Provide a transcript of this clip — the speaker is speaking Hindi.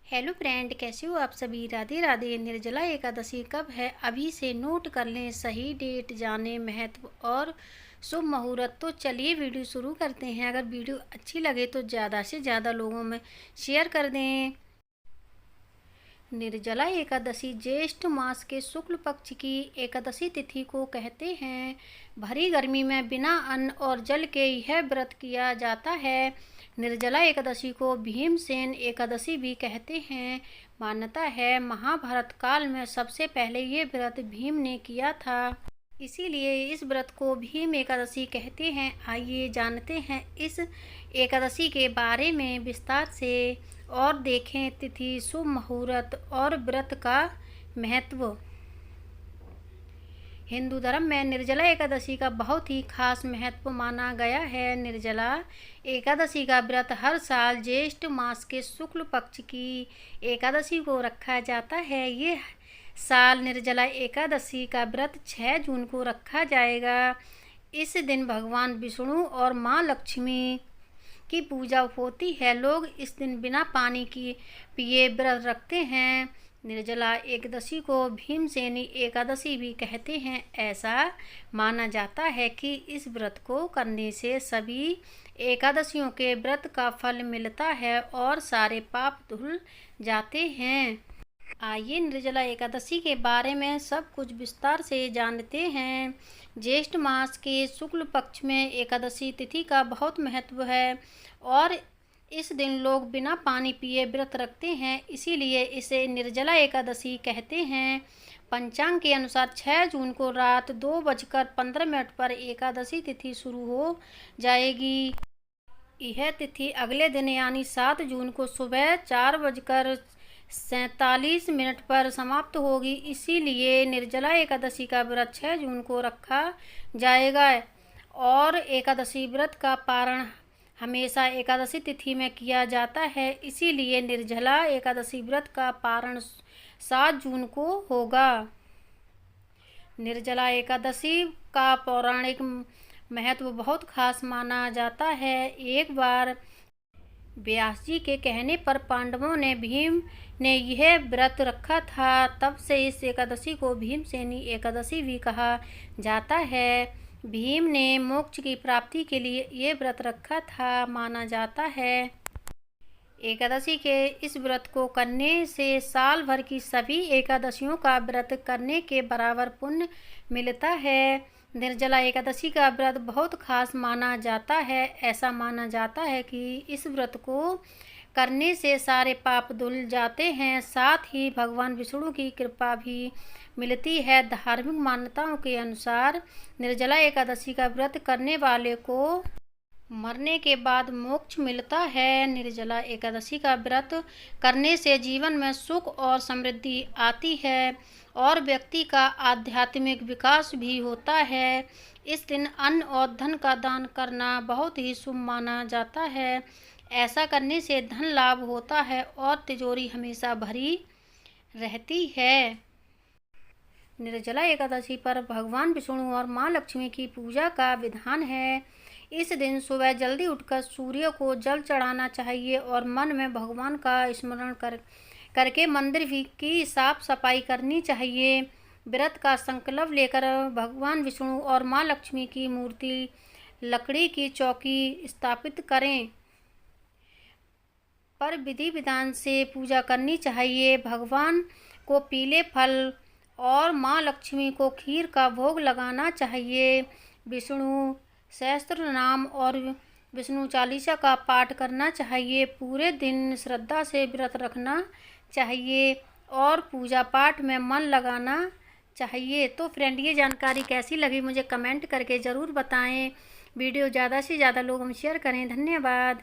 हेलो फ्रेंड, कैसे हो आप सभी। राधे राधे। निर्जला एकादशी कब है? अभी से नोट कर लें, सही डेट जाने महत्व और शुभ मुहूर्त। तो चलिए वीडियो शुरू करते हैं। अगर वीडियो अच्छी लगे तो ज़्यादा से ज़्यादा लोगों में शेयर कर दें। निर्जला एकादशी ज्येष्ठ मास के शुक्ल पक्ष की एकादशी तिथि को कहते हैं। भरी गर्मी में बिना अन्न और जल के यह व्रत किया जाता है। निर्जला एकादशी को भीमसेन एकादशी भी कहते हैं। मान्यता है महाभारत काल में सबसे पहले ये व्रत भीम ने किया था, इसीलिए इस व्रत को भीम एकादशी कहते हैं। आइए जानते हैं इस एकादशी के बारे में विस्तार से और देखें तिथि, शुभ मुहूर्त और व्रत का महत्व। हिंदू धर्म में निर्जला एकादशी का बहुत ही खास महत्व माना गया है। निर्जला एकादशी का व्रत हर साल ज्येष्ठ मास के शुक्ल पक्ष की एकादशी को रखा जाता है। ये साल निर्जला एकादशी का व्रत 6 जून को रखा जाएगा। इस दिन भगवान विष्णु और माँ लक्ष्मी की पूजा होती है। लोग इस दिन बिना पानी की पिए व्रत रखते हैं। निर्जला एकादशी को भीमसेनी एकादशी भी कहते हैं। ऐसा माना जाता है कि इस व्रत को करने से सभी एकादशियों के व्रत का फल मिलता है और सारे पाप धुल जाते हैं। आइए निर्जला एकादशी के बारे में सब कुछ विस्तार से जानते हैं। ज्येष्ठ मास के शुक्ल पक्ष में एकादशी तिथि का बहुत महत्व है और इस दिन लोग बिना पानी पिए व्रत रखते हैं, इसीलिए इसे निर्जला एकादशी कहते हैं। पंचांग के अनुसार 6 जून को रात 2:15 पर एकादशी तिथि शुरू हो जाएगी। यह तिथि अगले दिन यानी 7 जून को सुबह 4:47 पर समाप्त होगी। इसीलिए निर्जला एकादशी का व्रत 6 जून को रखा जाएगा और एकादशी व्रत का पारण हमेशा एकादशी तिथि में किया जाता है। इसीलिए निर्जला एकादशी व्रत का पारण 7 जून को होगा। निर्जला एकादशी का पौराणिक महत्व बहुत खास माना जाता है। एक बार व्यास जी के कहने पर पांडवों ने भीम ने यह व्रत रखा था। तब से इस एकादशी को भीमसेनी एकादशी भी कहा जाता है। भीम ने मोक्ष की प्राप्ति के लिए ये व्रत रखा था, माना जाता है। एकादशी के इस व्रत को करने से साल भर की सभी एकादशियों का व्रत करने के बराबर पुण्य मिलता है। निर्जला एकादशी का व्रत बहुत खास माना जाता है। ऐसा माना जाता है कि इस व्रत को करने से सारे पाप धुल जाते हैं, साथ ही भगवान विष्णु की कृपा भी मिलती है। धार्मिक मान्यताओं के अनुसार निर्जला एकादशी का व्रत करने वाले को मरने के बाद मोक्ष मिलता है। निर्जला एकादशी का व्रत करने से जीवन में सुख और समृद्धि आती है और व्यक्ति का आध्यात्मिक विकास भी होता है। इस दिन अन्न और धन का दान करना बहुत ही शुभ माना जाता है। ऐसा करने से धन लाभ होता है और तिजोरी हमेशा भरी रहती है। निर्जला एकादशी पर भगवान विष्णु और माँ लक्ष्मी की पूजा का विधान है। इस दिन सुबह जल्दी उठकर सूर्य को जल चढ़ाना चाहिए और मन में भगवान का स्मरण करके मंदिर की साफ सफाई करनी चाहिए। व्रत का संकल्प लेकर भगवान विष्णु और माँ लक्ष्मी की मूर्ति लकड़ी की चौकी स्थापित करें पर विधि विधान से पूजा करनी चाहिए। भगवान को पीले फल और माँ लक्ष्मी को खीर का भोग लगाना चाहिए। विष्णु सहस्त्र नाम और विष्णु चालीसा का पाठ करना चाहिए। पूरे दिन श्रद्धा से व्रत रखना चाहिए और पूजा पाठ में मन लगाना चाहिए। तो फ्रेंड, ये जानकारी कैसी लगी मुझे कमेंट करके ज़रूर बताएं। वीडियो ज़्यादा से ज़्यादा लोग हम शेयर करें। धन्यवाद।